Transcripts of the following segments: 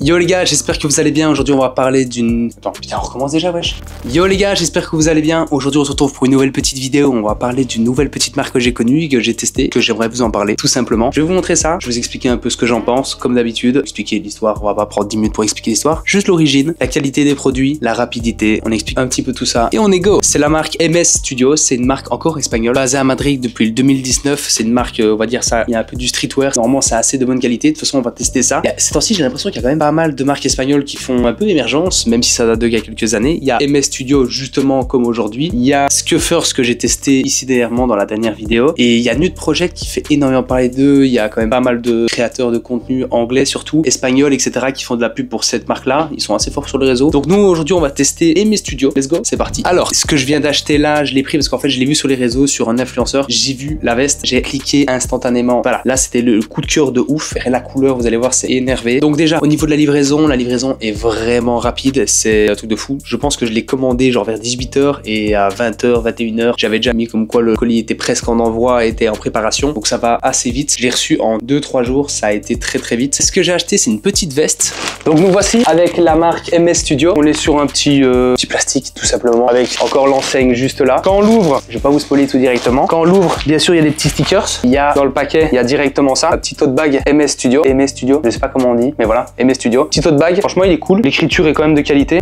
Yo les gars, j'espère que vous allez bien. Aujourd'hui on va parler d'une... Attends, putain, on recommence déjà, wesh. Yo les gars, j'espère que vous allez bien. Aujourd'hui on se retrouve pour une nouvelle petite vidéo. On va parler d'une nouvelle petite marque que j'ai connue, que j'ai testée, que j'aimerais vous en parler, tout simplement. Je vais vous montrer ça, je vais vous expliquer un peu ce que j'en pense, comme d'habitude. Expliquer l'histoire, on va pas prendre 10 minutes pour expliquer l'histoire. Juste l'origine, la qualité des produits, la rapidité. On explique un petit peu tout ça et on est go. C'est la marque MS Studio, c'est une marque encore espagnole, basée à Madrid depuis le 2019. C'est une marque, on va dire ça, il y a un peu du streetwear. Normalement c'est assez de bonne qualité. De toute façon on va tester ça. Ces temps-ci j'ai l'impression qu'il y a quand même pas mal de marques espagnoles qui font un peu émergence, même si ça date d'il y a quelques années. Il y a MS Studio justement comme aujourd'hui. Il y a Scuffers que j'ai testé ici dernièrement dans la dernière vidéo. Et il y a Nude Project qui fait énormément parler d'eux. Il y a quand même pas mal de créateurs de contenu anglais surtout, espagnols, etc. qui font de la pub pour cette marque-là. Ils sont assez forts sur le réseau. Donc nous aujourd'hui on va tester MS Studio. Let's go, c'est parti. Alors ce que je viens d'acheter là, je l'ai pris parce qu'en fait je l'ai vu sur les réseaux sur un influenceur. J'ai vu la veste, j'ai cliqué instantanément. Voilà, là c'était le coup de cœur de ouf. Et la couleur, vous allez voir, c'est énervé. Donc déjà au niveau de la livraison est vraiment rapide, c'est un truc de fou. Je pense que je l'ai commandé genre vers 18h et à 20h, 21h, j'avais déjà mis comme quoi le colis était presque en envoi, était en préparation. Donc ça va assez vite. Je l'ai reçu en 2-3 jours, ça a été très vite. Ce que j'ai acheté, c'est une petite veste. Donc nous voici avec la marque MS Studio. On est sur un petit plastique tout simplement, avec encore l'enseigne juste là. Quand on l'ouvre, je vais pas vous spoiler tout directement. Quand on l'ouvre, bien sûr, il y a des petits stickers. Il y a dans le paquet, il y a directement ça, la petite tote bag MS Studio. MS Studio, je sais pas comment on dit, mais voilà, MS Studio. Petit tote bag, franchement il est cool. L'écriture est quand même de qualité.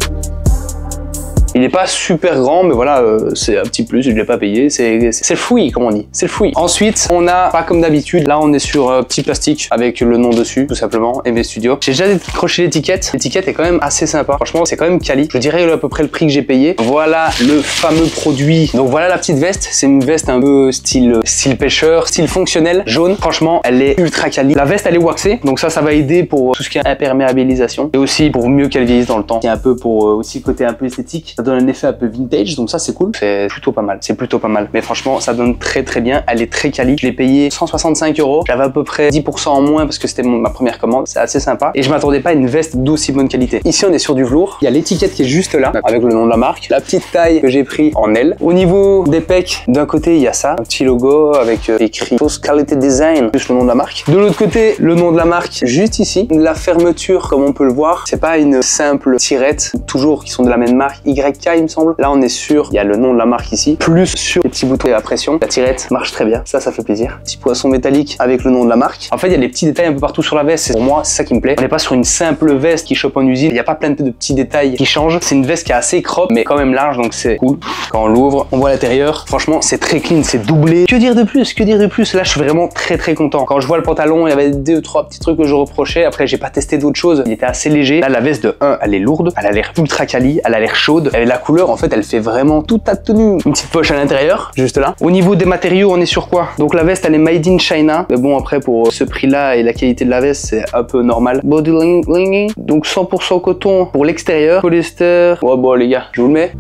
Il n'est pas super grand, mais voilà, c'est un petit plus, je ne l'ai pas payé. C'est le fouillis, comme on dit. C'est le fouillis. Ensuite, on a, pas comme d'habitude, là on est sur petit plastique avec le nom dessus, tout simplement, MS Studio. J'ai déjà décroché l'étiquette. L'étiquette est quand même assez sympa. Franchement, c'est quand même quali. Je dirais à peu près le prix que j'ai payé. Voilà le fameux produit. Donc voilà la petite veste. C'est une veste un peu style pêcheur, style fonctionnel, jaune. Franchement, elle est ultra quali. La veste, elle est waxée. Donc ça va aider pour tout ce qui est imperméabilisation. Et aussi pour mieux qu'elle vieillisse dans le temps. C'est un peu pour aussi côté un peu esthétique. Ça donne un effet un peu vintage, donc ça c'est cool. C'est plutôt pas mal, c'est plutôt pas mal. Mais franchement, ça donne très bien. Elle est très quali. Je l'ai payé 165 €. J'avais à peu près 10% en moins parce que c'était ma première commande. C'est assez sympa. Et je m'attendais pas à une veste d'aussi bonne qualité. Ici, on est sur du velours. Il y a l'étiquette qui est juste là, avec le nom de la marque. La petite taille que j'ai pris en L. Au niveau des pecs, d'un côté, il y a ça. Un petit logo avec écrit Post Quality Design, plus le nom de la marque. De l'autre côté, le nom de la marque, juste ici. La fermeture, comme on peut le voir, c'est pas une simple tirette, toujours qui sont de la même marque, YK, il me semble. Là, on est sûr, il y a le nom de la marque ici, plus sur les petits boutons à pression. La tirette marche très bien, ça fait plaisir. Petit poisson métallique avec le nom de la marque. En fait, il y a des petits détails un peu partout sur la veste. Pour moi, c'est ça qui me plaît. On n'est pas sur une simple veste qui chope en usine. Il n'y a pas plein de petits détails qui changent. C'est une veste qui est assez crop, mais quand même large, donc c'est cool. Quand on l'ouvre, on voit l'intérieur. Franchement, c'est très clean, c'est doublé. Que dire de plus? Que dire de plus? Là, je suis vraiment très content. Quand je vois le pantalon, il y avait 2-3 petits trucs que je reprochais. Après, j'ai pas testé d'autres choses. Il était assez léger. Là, la veste de 1, elle est lourde. Elle a l'air ultra quali. Elle a l'air chaude. Et la couleur, en fait, elle fait vraiment toute ta tenue. Une petite poche à l'intérieur, juste là. Au niveau des matériaux, on est sur quoi? Donc la veste, elle est made in China. Mais bon, après, pour ce prix-là et la qualité de la veste, c'est un peu normal. Body lining. Donc 100% coton pour l'extérieur. Polyester. Ouais, bon, les gars, je vous le mets.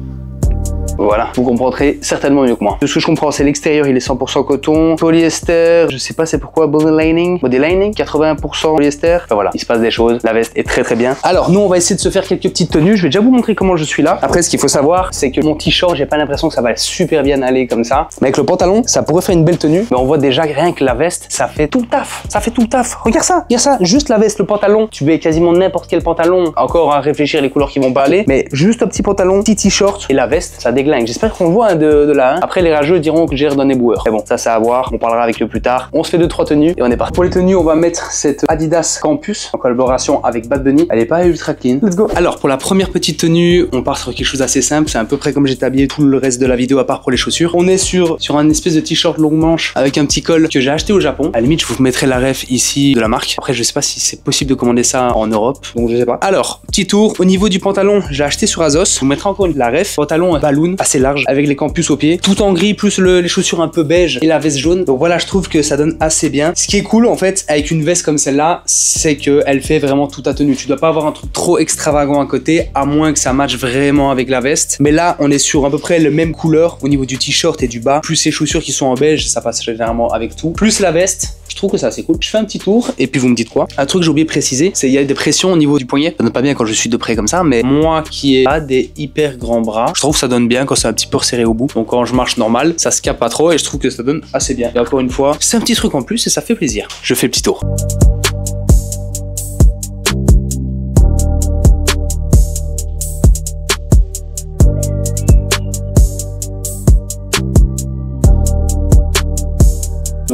Voilà, vous comprendrez certainement mieux que moi. De ce que je comprends, c'est l'extérieur, il est 100% coton. Polyester, je sais pas c'est pourquoi, body lining, 80% polyester. Enfin voilà, il se passe des choses. La veste est très bien. Alors, nous, on va essayer de se faire quelques petites tenues. Je vais déjà vous montrer comment je suis là. Après, ce qu'il faut savoir, c'est que mon t-shirt, j'ai pas l'impression que ça va super bien aller comme ça. Mais avec le pantalon, ça pourrait faire une belle tenue. Mais on voit déjà rien que la veste, ça fait tout le taf. Ça fait tout le taf. Regarde ça, juste la veste, le pantalon. Tu mets quasiment n'importe quel pantalon. Encore à réfléchir les couleurs qui vont pas aller. Mais juste un petit pantalon, petit t-shirt et la veste, ça déglingue. J'espère qu'on le voit de là. Après, les rageux diront que j'ai redonné boueur. Mais bon, ça c'est à voir. On parlera avec eux plus tard. On se fait 2-3 tenues et on est parti. Pour les tenues, on va mettre cette Adidas Campus en collaboration avec Bad Bunny. Elle est pas ultra clean. Let's go. Alors, pour la première petite tenue, on part sur quelque chose d'assez simple. C'est à peu près comme j'étais habillé tout le reste de la vidéo à part pour les chaussures. On est sur un espèce de t-shirt longue manche avec un petit col que j'ai acheté au Japon. À la limite, je vous mettrai la ref ici de la marque. Après, je sais pas si c'est possible de commander ça en Europe. Donc, je sais pas. Alors, petit tour. Au niveau du pantalon, j'ai acheté sur Azos. Je vous mettrai encore la ref. Pantalon balloon assez large avec les campus au pied, tout en gris plus les chaussures un peu beige et la veste jaune. Donc voilà, je trouve que ça donne assez bien. Ce qui est cool en fait avec une veste comme celle-là, c'est que elle fait vraiment toute ta tenue. Tu dois pas avoir un truc trop extravagant à côté, à moins que ça matche vraiment avec la veste. Mais là, on est sur à peu près la même couleur au niveau du t-shirt et du bas, plus ces chaussures qui sont en beige, ça passe généralement avec tout, plus la veste. Je trouve que ça c'est cool. Je fais un petit tour et puis vous me dites quoi. Un truc que j'ai oublié de préciser, c'est qu'il y a des pressions au niveau du poignet. Ça donne pas bien quand je suis de près comme ça, mais moi qui ai pas des hyper grands bras, je trouve que ça donne bien quand c'est un petit peu resserré au bout. Donc quand je marche normal, ça se capte pas trop et je trouve que ça donne assez bien. Et encore une fois, c'est un petit truc en plus et ça fait plaisir. Je fais le petit tour.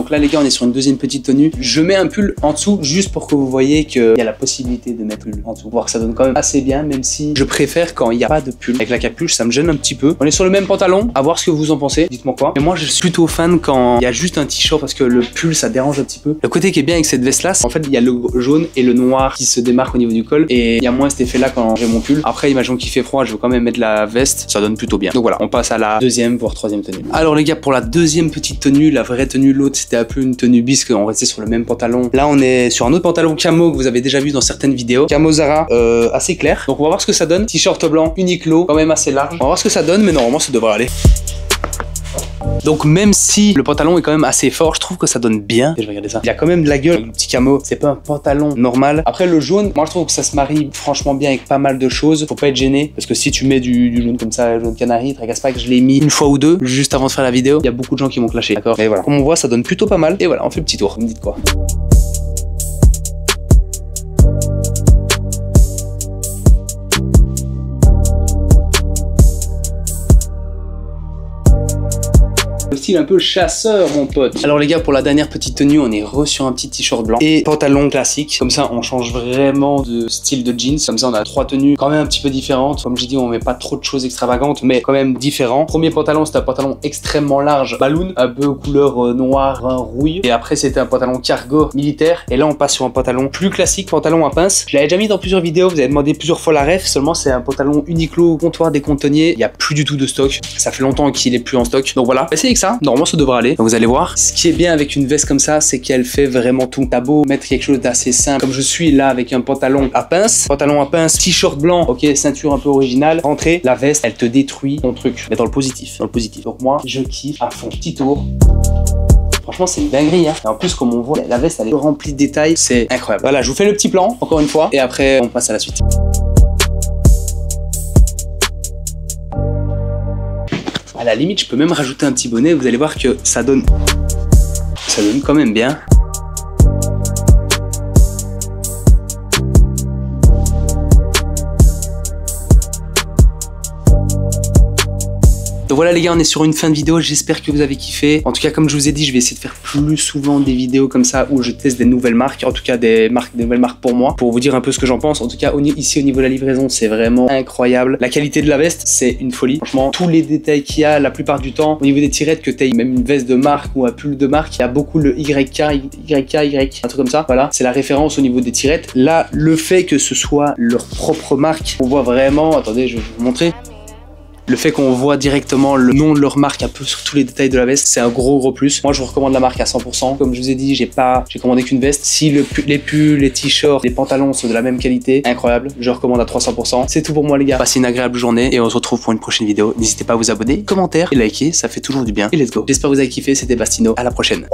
Donc là les gars, on est sur une deuxième petite tenue. Je mets un pull en dessous juste pour que vous voyez qu'il y a la possibilité de mettre pull en dessous. Voir que ça donne quand même assez bien, même si je préfère quand il n'y a pas de pull. Avec la capuche, ça me gêne un petit peu. On est sur le même pantalon, à voir ce que vous en pensez. Dites-moi quoi. Mais moi, je suis plutôt fan quand il y a juste un t-shirt parce que le pull, ça dérange un petit peu. Le côté qui est bien avec cette veste-là, c'est en fait, il y a le jaune et le noir qui se démarquent au niveau du col et il y a moins cet effet-là quand j'ai mon pull. Après, imaginons qu'il fait froid, je veux quand même mettre la veste, ça donne plutôt bien. Donc voilà, on passe à la deuxième voire troisième tenue. Alors les gars, pour la deuxième petite tenue, la vraie tenue, l'autre c'était un peu une tenue bis, on restait sur le même pantalon. Là, on est sur un autre pantalon camo que vous avez déjà vu dans certaines vidéos. Camo Zara, assez clair. Donc on va voir ce que ça donne. T-shirt blanc, Uniqlo, quand même assez large. On va voir ce que ça donne, mais normalement ça devrait aller. Donc même si le pantalon est quand même assez fort, je trouve que ça donne bien. Et je vais regarder ça. Il y a quand même de la gueule, le petit camo. C'est pas un pantalon normal. Après le jaune, moi je trouve que ça se marie franchement bien avec pas mal de choses. Faut pas être gêné parce que si tu mets du jaune comme ça, jaune canari, tracasse pas que je l'ai mis une fois ou deux juste avant de faire la vidéo. Il y a beaucoup de gens qui m'ont clashé. D'accord. Mais voilà. Comme on voit, ça donne plutôt pas mal. Et voilà, on fait le petit tour. Vous me dites quoi? Style un peu chasseur mon pote. Alors les gars, pour la dernière petite tenue, on est sur un petit t-shirt blanc et pantalon classique. Comme ça on change vraiment de style de jeans. Comme ça on a trois tenues quand même un petit peu différentes. Comme j'ai dit, on met pas trop de choses extravagantes mais quand même différents. Premier pantalon, c'était un pantalon extrêmement large, balloon, un peu couleur noire, rouille. Et après c'était un pantalon cargo militaire. Et là on passe sur un pantalon plus classique, pantalon à pince. Je l'avais déjà mis dans plusieurs vidéos, vous avez demandé plusieurs fois la ref. Seulement c'est un pantalon Uniqlo, comptoir des cantonniers. Il n'y a plus du tout de stock. Ça fait longtemps qu'il est plus en stock. Donc voilà, essayez que ça. Normalement ça devrait aller. Donc vous allez voir. Ce qui est bien avec une veste comme ça, c'est qu'elle fait vraiment tout. T'as beau mettre quelque chose d'assez simple, comme je suis là avec un pantalon à pince, t-shirt blanc, ok, ceinture un peu originale, rentrée, la veste, elle te détruit ton truc. Mais dans le positif, Donc moi, je kiffe à fond. Petit tour. Franchement, c'est une dinguerie, hein. Et en plus, comme on voit, la veste, elle est remplie de détails. C'est incroyable. Voilà, je vous fais le petit plan, encore une fois, et après, on passe à la suite. À la limite, je peux même rajouter un petit bonnet. Vous allez voir que ça donne quand même bien. Donc voilà les gars, on est sur une fin de vidéo, j'espère que vous avez kiffé. En tout cas, comme je vous ai dit, je vais essayer de faire plus souvent des vidéos comme ça où je teste des nouvelles marques, en tout cas des nouvelles marques pour moi, pour vous dire un peu ce que j'en pense. En tout cas, ici au niveau de la livraison, c'est vraiment incroyable. La qualité de la veste, c'est une folie. Franchement, tous les détails qu'il y a la plupart du temps, au niveau des tirettes, que tu aies même une veste de marque ou un pull de marque, il y a beaucoup le YK, un truc comme ça. Voilà, c'est la référence au niveau des tirettes. Là, le fait que ce soit leur propre marque, on voit vraiment, attendez, je vais vous montrer. Le fait qu'on voit directement le nom de leur marque un peu sur tous les détails de la veste, c'est un gros plus. Moi, je vous recommande la marque à 100%. Comme je vous ai dit, j'ai commandé qu'une veste. Si les pulls, les t-shirts, les pantalons sont de la même qualité, incroyable, je recommande à 300%. C'est tout pour moi les gars. Passez une agréable journée et on se retrouve pour une prochaine vidéo. N'hésitez pas à vous abonner, commenter et liker, ça fait toujours du bien. Et let's go. J'espère que vous avez kiffé, c'était Bastino. À la prochaine.